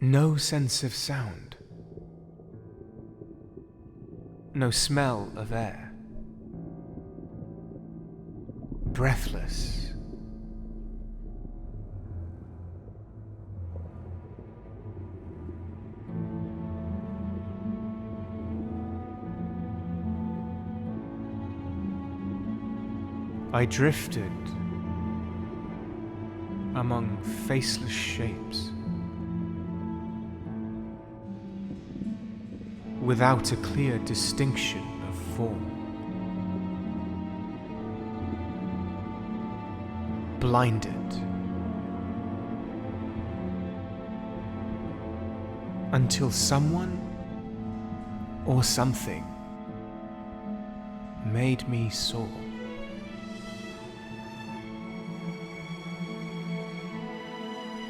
No sense of sound. No smell of air. Breathless. I drifted among faceless shapes, without a clear distinction of form. Blinded. Until someone or something made me soar.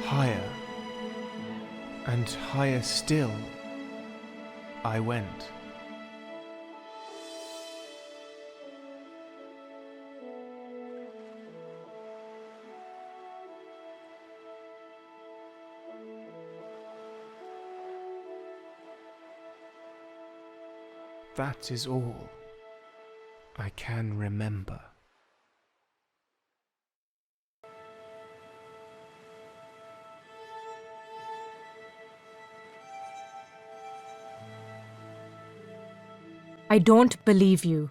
Higher and higher still I went. That is all I can remember. I don't believe you.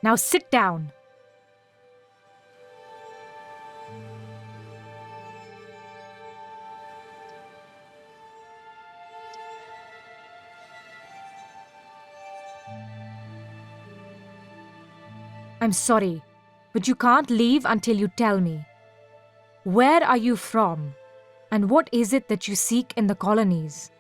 Now sit down. I'm sorry, but you can't leave until you tell me. Where are you from? And what is it that you seek in the colonies?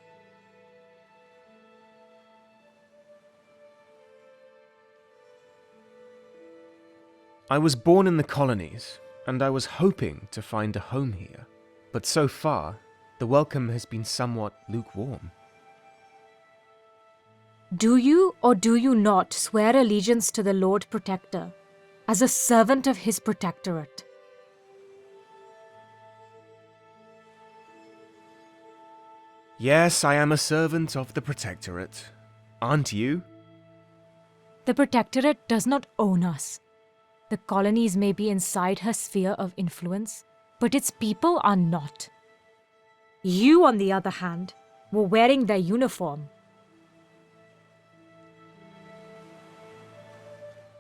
I was born in the colonies, and I was hoping to find a home here. But so far, the welcome has been somewhat lukewarm. Do you or do you not swear allegiance to the Lord Protector as a servant of his Protectorate? Yes, I am a servant of the Protectorate. Aren't you? The Protectorate does not own us. The colonies may be inside her sphere of influence, but its people are not. You, on the other hand, were wearing their uniform.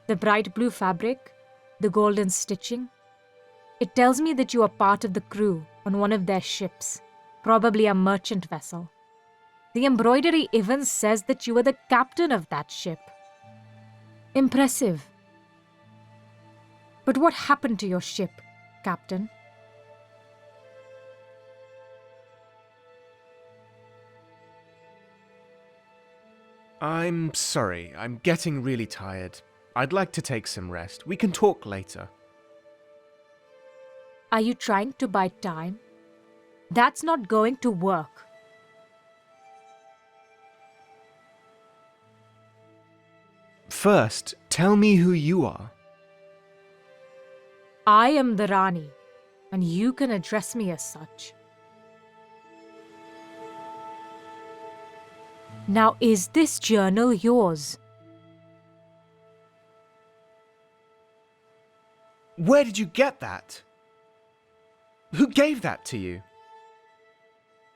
The bright blue fabric, the golden stitching. It tells me that you are part of the crew on one of their ships, probably a merchant vessel. The embroidery even says that you were the captain of that ship. Impressive. But what happened to your ship, Captain? I'm sorry, I'm getting really tired. I'd like to take some rest. We can talk later. Are you trying to buy time? That's not going to work. First, tell me who you are. I am the Rani, and you can address me as such. Now, is this journal yours? Where did you get that? Who gave that to you?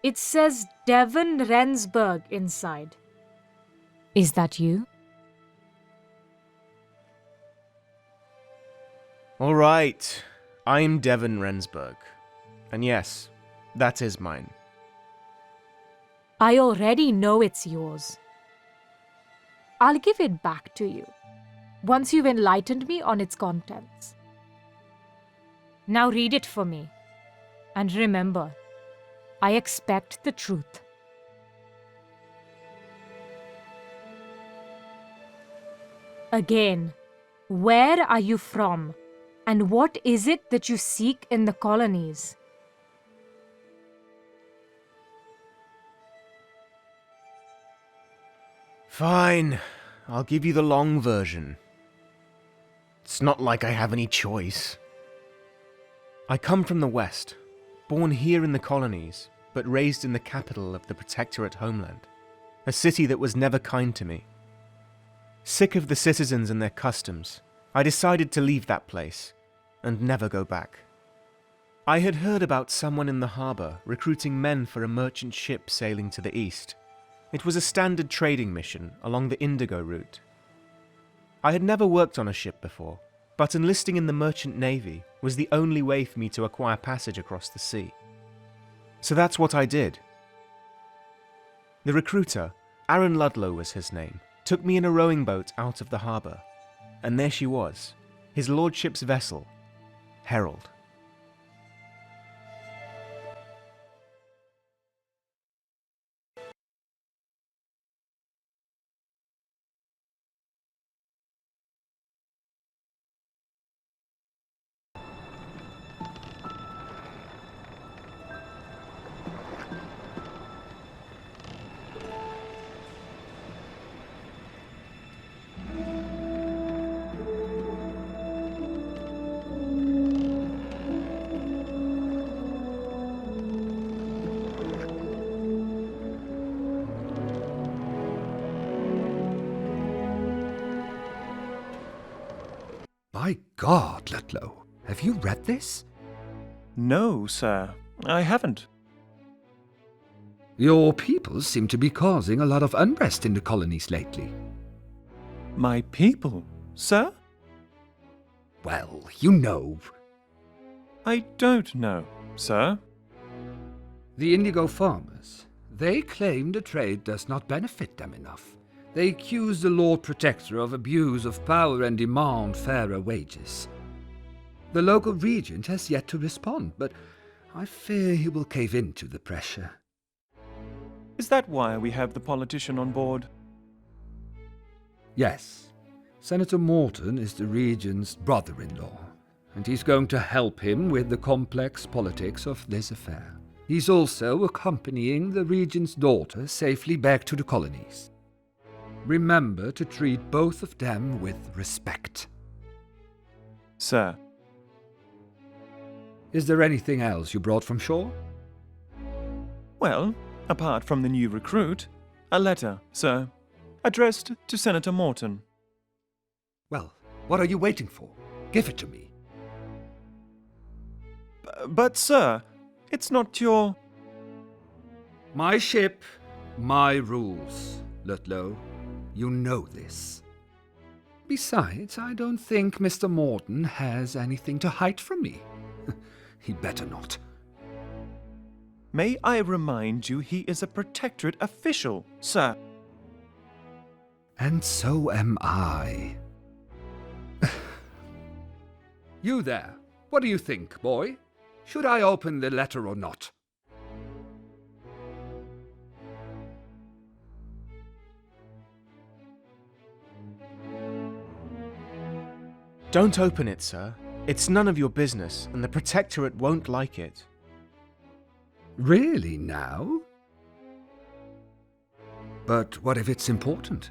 It says Devan Rensburg inside. Is that you? All right, I'm Devan Rensburg. And yes, that is mine. I already know it's yours. I'll give it back to you, once you've enlightened me on its contents. Now read it for me. And remember, I expect the truth. Again, where are you from? And what is it that you seek in the colonies? Fine, I'll give you the long version. It's not like I have any choice. I come from the West, born here in the colonies, but raised in the capital of the Protectorate homeland, a city that was never kind to me. Sick of the citizens and their customs, I decided to leave that place and never go back. I had heard about someone in the harbour recruiting men for a merchant ship sailing to the east. It was a standard trading mission along the Indigo route. I had never worked on a ship before, but enlisting in the merchant navy was the only way for me to acquire passage across the sea. So that's what I did. The recruiter, Aaron Ludlow was his name, took me in a rowing boat out of the harbour, and there she was, his lordship's vessel, Herald. By God, Ludlow, have you read this? No, sir, I haven't. Your people seem to be causing a lot of unrest in the colonies lately. My people, sir? Well, you know. I don't know, sir. The indigo farmers, they claim the trade does not benefit them enough. They accuse the Lord Protector of abuse of power and demand fairer wages. The local regent has yet to respond, but I fear he will cave in to the pressure. Is that why we have the politician on board? Yes, Senator Morton is the regent's brother-in-law, and he's going to help him with the complex politics of this affair. He's also accompanying the regent's daughter safely back to the colonies. Remember to treat both of them with respect. Sir. Is there anything else you brought from shore? Well, apart from the new recruit, a letter, sir, addressed to Senator Morton. Well, what are you waiting for? Give it to me. But, sir, it's not your... My ship, my rules, Ludlow. You know this. Besides, I don't think Mr. Morton has anything to hide from me. He better not. May I remind you he is a Protectorate official, sir? And so am I. You there, what do you think, boy? Should I open the letter or not? Don't open it, sir. It's none of your business, and the Protectorate won't like it. Really now? But what if it's important?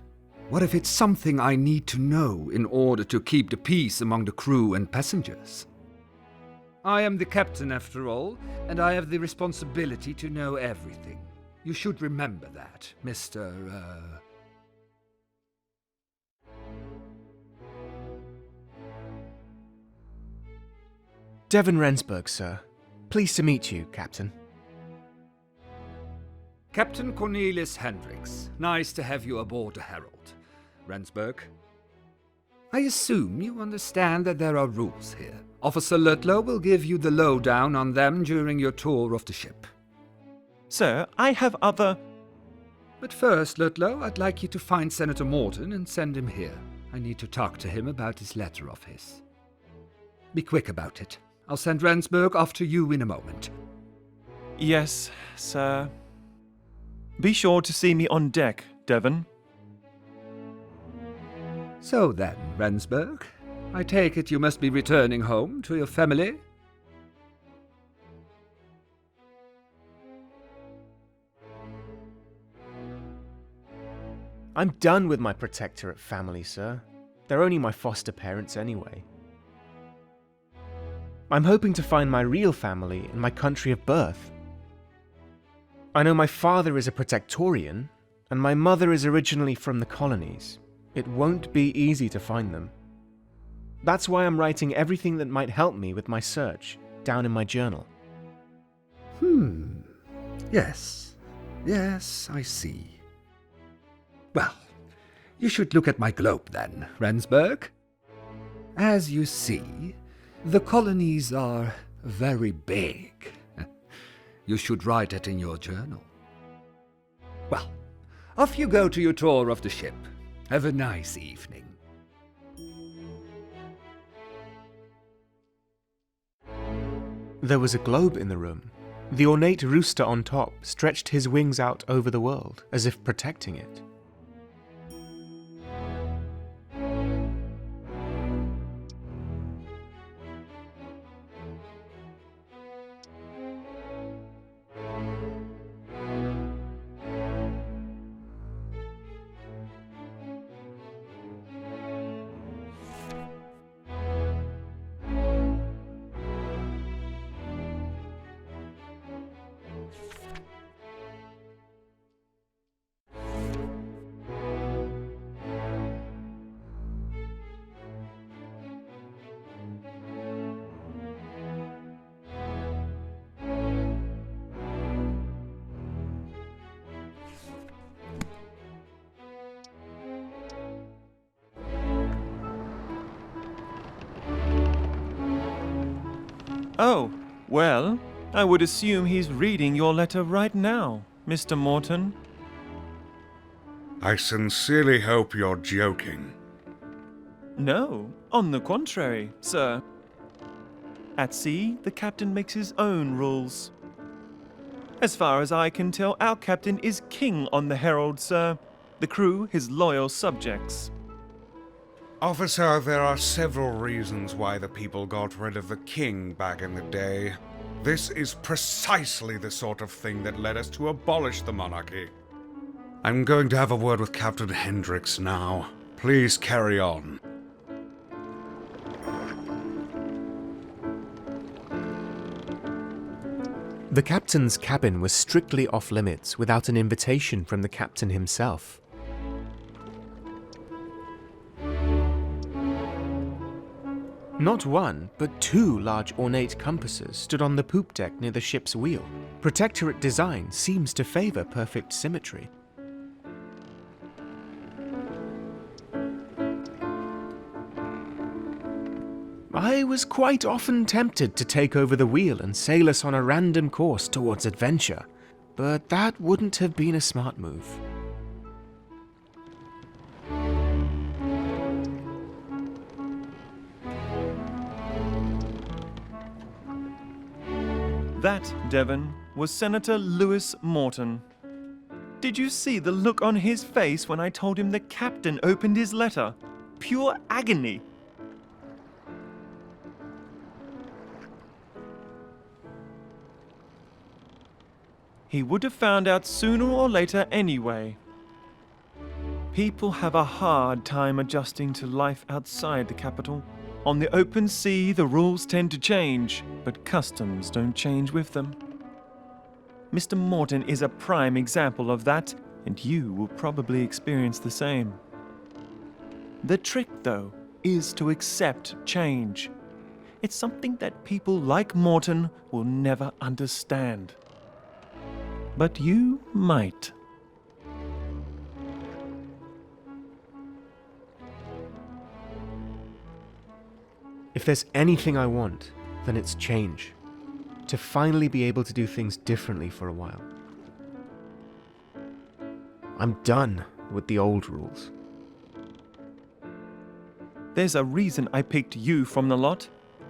What if it's something I need to know in order to keep the peace among the crew and passengers? I am the captain after all, and I have the responsibility to know everything. You should remember that, Mr. Devan Rensburg, sir. Pleased to meet you, Captain. Captain Cornelius Hendricks. Nice to have you aboard the Herald. Rensburg. I assume you understand that there are rules here. Officer Ludlow will give you the lowdown on them during your tour of the ship. Sir, I have other... But first, Ludlow, I'd like you to find Senator Morton and send him here. I need to talk to him about this letter of his. Be quick about it. I'll send Rensburg after you in a moment. Yes, sir. Be sure to see me on deck, Devan. So then, Rensburg, I take it you must be returning home to your family? I'm done with my Protectorate family, sir. They're only my foster parents anyway. I'm hoping to find my real family in my country of birth. I know my father is a Protectorian, and my mother is originally from the colonies. It won't be easy to find them. That's why I'm writing everything that might help me with my search down in my journal. Yes. Yes, I see. Well, you should look at my globe then, Rensburg. As you see, the colonies are very big. You should write it in your journal. Well, off you go to your tour of the ship. Have a nice evening. There was a globe in the room. The ornate rooster on top stretched his wings out over the world, as if protecting it. Oh, well, I would assume he's reading your letter right now, Mr. Morton. I sincerely hope you're joking. No, on the contrary, sir. At sea, the captain makes his own rules. As far as I can tell, our captain is king on the Herald, sir. The crew his loyal subjects. Officer, there are several reasons why the people got rid of the king back in the day. This is precisely the sort of thing that led us to abolish the monarchy. I'm going to have a word with Captain Hendricks now. Please carry on. The captain's cabin was strictly off limits without an invitation from the captain himself. Not one, but two large ornate compasses stood on the poop deck near the ship's wheel. Protectorate design seems to favor perfect symmetry. I was quite often tempted to take over the wheel and sail us on a random course towards adventure, but that wouldn't have been a smart move. That, Devan, was Senator Lewis Morton. Did you see the look on his face when I told him the captain opened his letter? Pure agony. He would have found out sooner or later anyway. People have a hard time adjusting to life outside the capital. On the open sea, the rules tend to change, but customs don't change with them. Mr. Morton is a prime example of that, and you will probably experience the same. The trick, though, is to accept change. It's something that people like Morton will never understand. But you might. If there's anything I want, then it's change. To finally be able to do things differently for a while. I'm done with the old rules. There's a reason I picked you from the lot.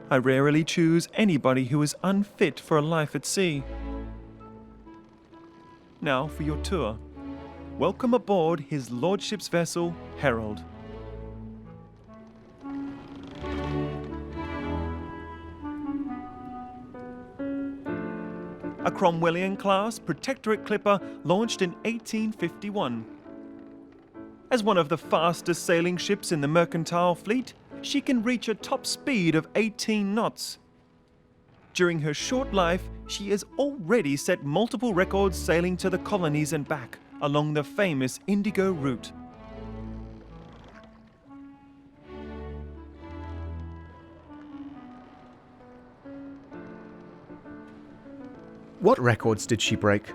I rarely choose anybody who is unfit for a life at sea. Now for your tour. Welcome aboard His Lordship's vessel, Herald. A Cromwellian-class Protectorate clipper launched in 1851. As one of the fastest sailing ships in the mercantile fleet, she can reach a top speed of 18 knots. During her short life, she has already set multiple records sailing to the colonies and back along the famous Indigo route. What records did she break?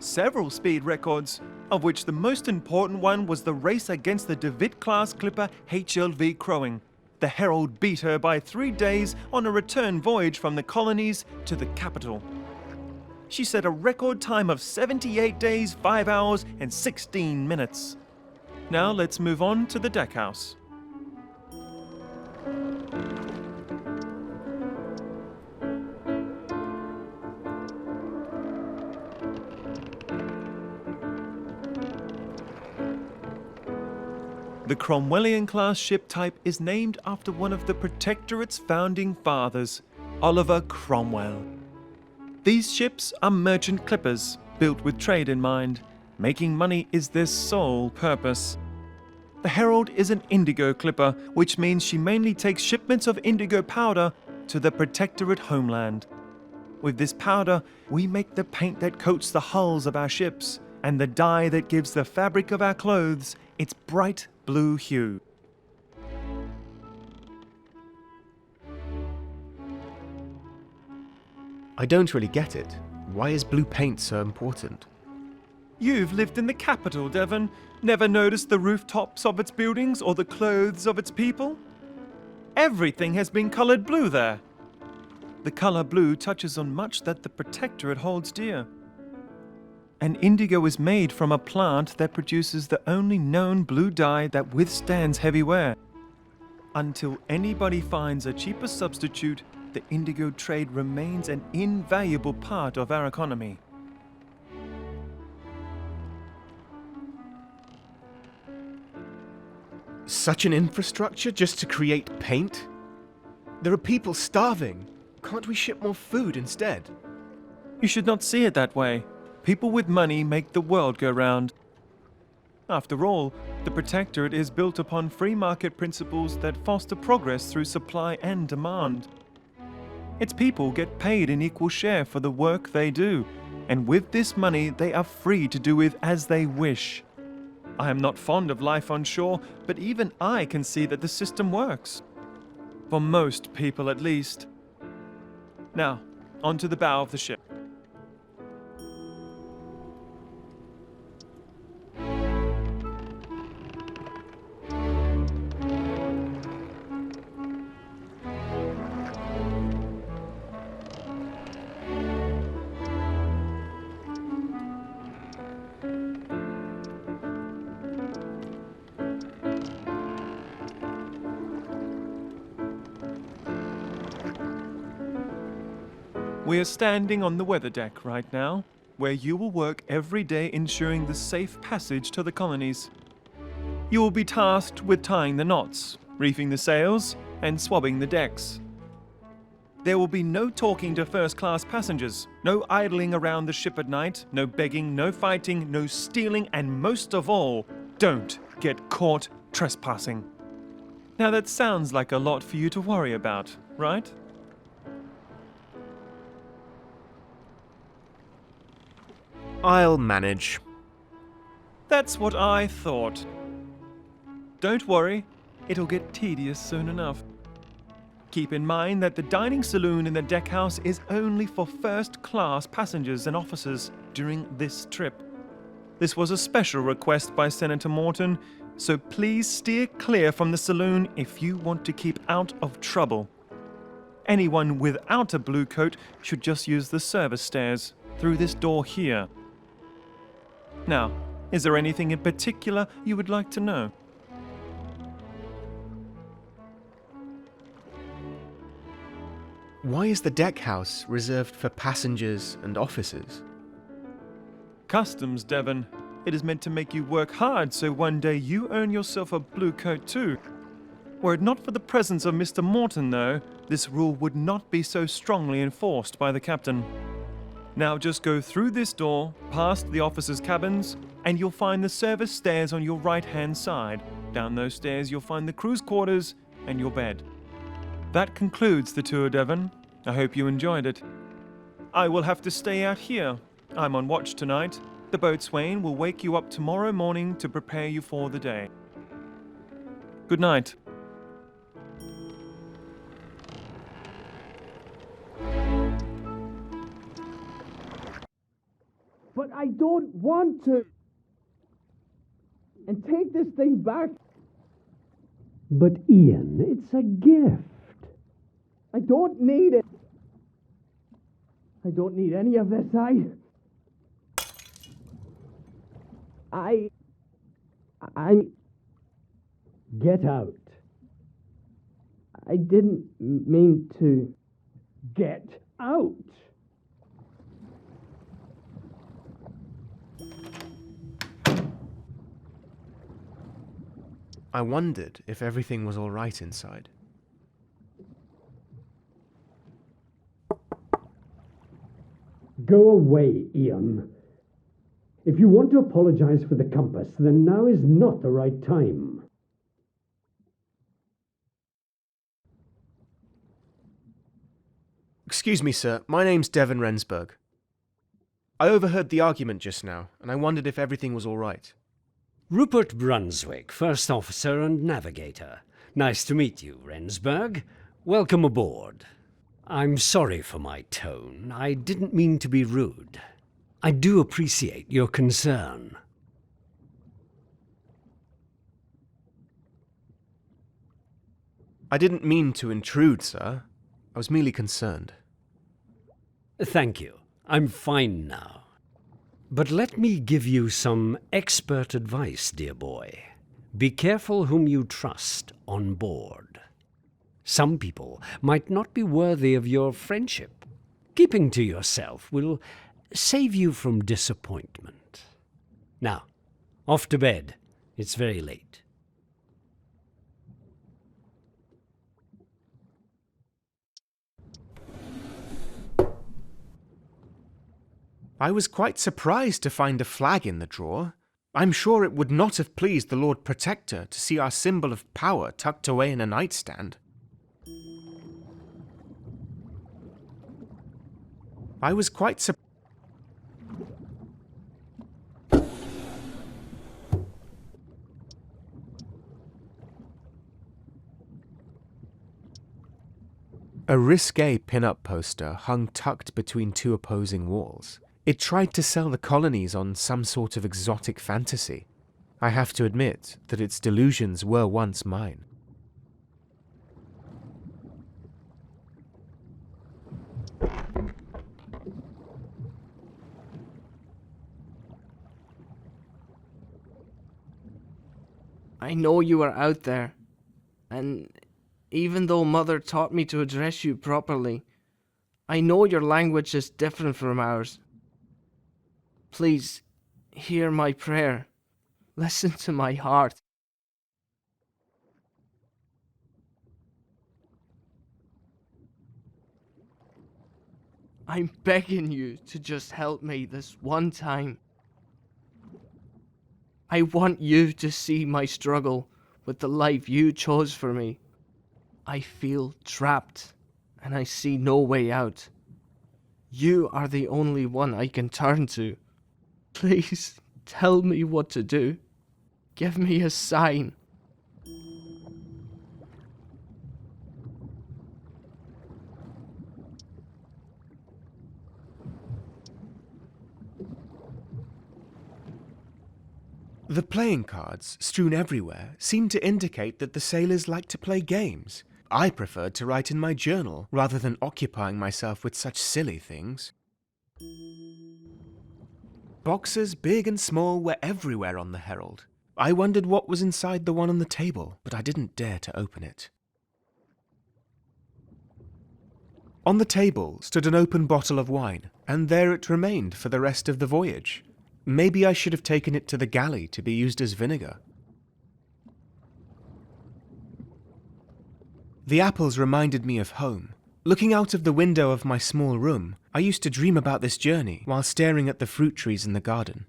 Several speed records, of which the most important one was the race against the Devan-class clipper HLV Crowing. The Herald beat her by 3 days on a return voyage from the colonies to the capital. She set a record time of 78 days, 5 hours, and 16 minutes. Now let's move on to the deckhouse. The Cromwellian-class ship type is named after one of the Protectorate's founding fathers, Oliver Cromwell. These ships are merchant clippers, built with trade in mind. Making money is their sole purpose. The Herald is an indigo clipper, which means she mainly takes shipments of indigo powder to the Protectorate homeland. With this powder, we make the paint that coats the hulls of our ships, and the dye that gives the fabric of our clothes its bright blue hue. I don't really get it. Why is blue paint so important? You've lived in the capital, Devan. Never noticed the rooftops of its buildings or the clothes of its people? Everything has been colored blue there. The color blue touches on much that the Protectorate holds dear. And indigo is made from a plant that produces the only known blue dye that withstands heavy wear. Until anybody finds a cheaper substitute, the indigo trade remains an invaluable part of our economy. Such an infrastructure just to create paint? There are people starving. Can't we ship more food instead? You should not see it that way. People with money make the world go round. After all, the Protectorate is built upon free market principles that foster progress through supply and demand. Its people get paid an equal share for the work they do, and with this money they are free to do with as they wish. I am not fond of life on shore, but even I can see that the system works. For most people at least. Now, onto the bow of the ship. We are standing on the weather deck right now, where you will work every day ensuring the safe passage to the colonies. You will be tasked with tying the knots, reefing the sails, and swabbing the decks. There will be no talking to first-class passengers, no idling around the ship at night, no begging, no fighting, no stealing, and most of all, don't get caught trespassing. Now that sounds like a lot for you to worry about, right? I'll manage. That's what I thought. Don't worry, it'll get tedious soon enough. Keep in mind that the dining saloon in the deckhouse is only for first-class passengers and officers during this trip. This was a special request by Senator Morton, so please steer clear from the saloon if you want to keep out of trouble. Anyone without a blue coat should just use the service stairs through this door here. Now, is there anything in particular you would like to know? Why is the deckhouse reserved for passengers and officers? Customs, Devan. It is meant to make you work hard so one day you earn yourself a blue coat too. Were it not for the presence of Mr. Morton, though, this rule would not be so strongly enforced by the captain. Now just go through this door, past the officers' cabins, and you'll find the service stairs on your right-hand side. Down those stairs you'll find the crew's quarters and your bed. That concludes the tour, Devan. I hope you enjoyed it. I will have to stay out here. I'm on watch tonight. The boatswain will wake you up tomorrow morning to prepare you for the day. Good night. But I don't want to. And take this thing back. But Ian, it's a gift. I don't need it. I don't need any of this. I'm... Get out. I didn't mean to. Get out. I wondered if everything was all right inside. Go away, Ian. If you want to apologize for the compass, then now is not the right time. Excuse me, sir. My name's Devan Rensburg. I overheard the argument just now, and I wondered if everything was all right. Rupert Brunswick, First Officer and Navigator. Nice to meet you, Rensburg. Welcome aboard. I'm sorry for my tone. I didn't mean to be rude. I do appreciate your concern. I didn't mean to intrude, sir. I was merely concerned. Thank you. I'm fine now. But let me give you some expert advice, dear boy. Be careful whom you trust on board. Some people might not be worthy of your friendship. Keeping to yourself will save you from disappointment. Now, off to bed. It's very late. I was quite surprised to find a flag in the drawer. I'm sure it would not have pleased the Lord Protector to see our symbol of power tucked away in a nightstand. I was quite surprised. A risque pin-up poster hung tucked between two opposing walls. It tried to sell the colonies on some sort of exotic fantasy. I have to admit that its delusions were once mine. I know you are out there, and even though Mother taught me to address you properly, I know your language is different from ours. Please, hear my prayer. Listen to my heart. I'm begging you to just help me this one time. I want you to see my struggle with the life you chose for me. I feel trapped, and I see no way out. You are the only one I can turn to. Please, tell me what to do. Give me a sign. The playing cards, strewn everywhere, seemed to indicate that the sailors liked to play games. I preferred to write in my journal, rather than occupying myself with such silly things. Boxes, big and small, were everywhere on the Herald. I wondered what was inside the one on the table, but I didn't dare to open it. On the table stood an open bottle of wine, and there it remained for the rest of the voyage. Maybe I should have taken it to the galley to be used as vinegar. The apples reminded me of home. Looking out of the window of my small room, I used to dream about this journey while staring at the fruit trees in the garden.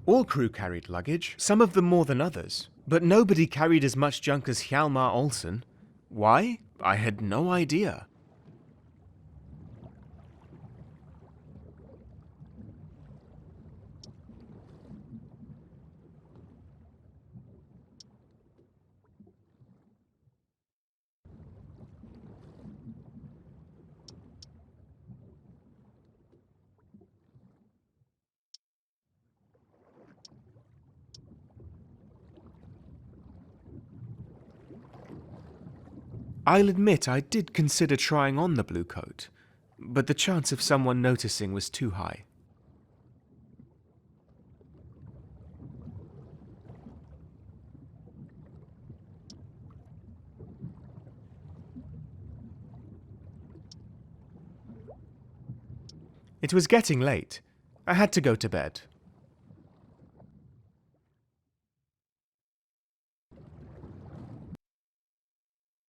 All crew carried luggage, some of them more than others, but nobody carried as much junk as Hjalmar Olsen. Why? I had no idea. I'll admit I did consider trying on the blue coat, but the chance of someone noticing was too high. It was getting late. I had to go to bed,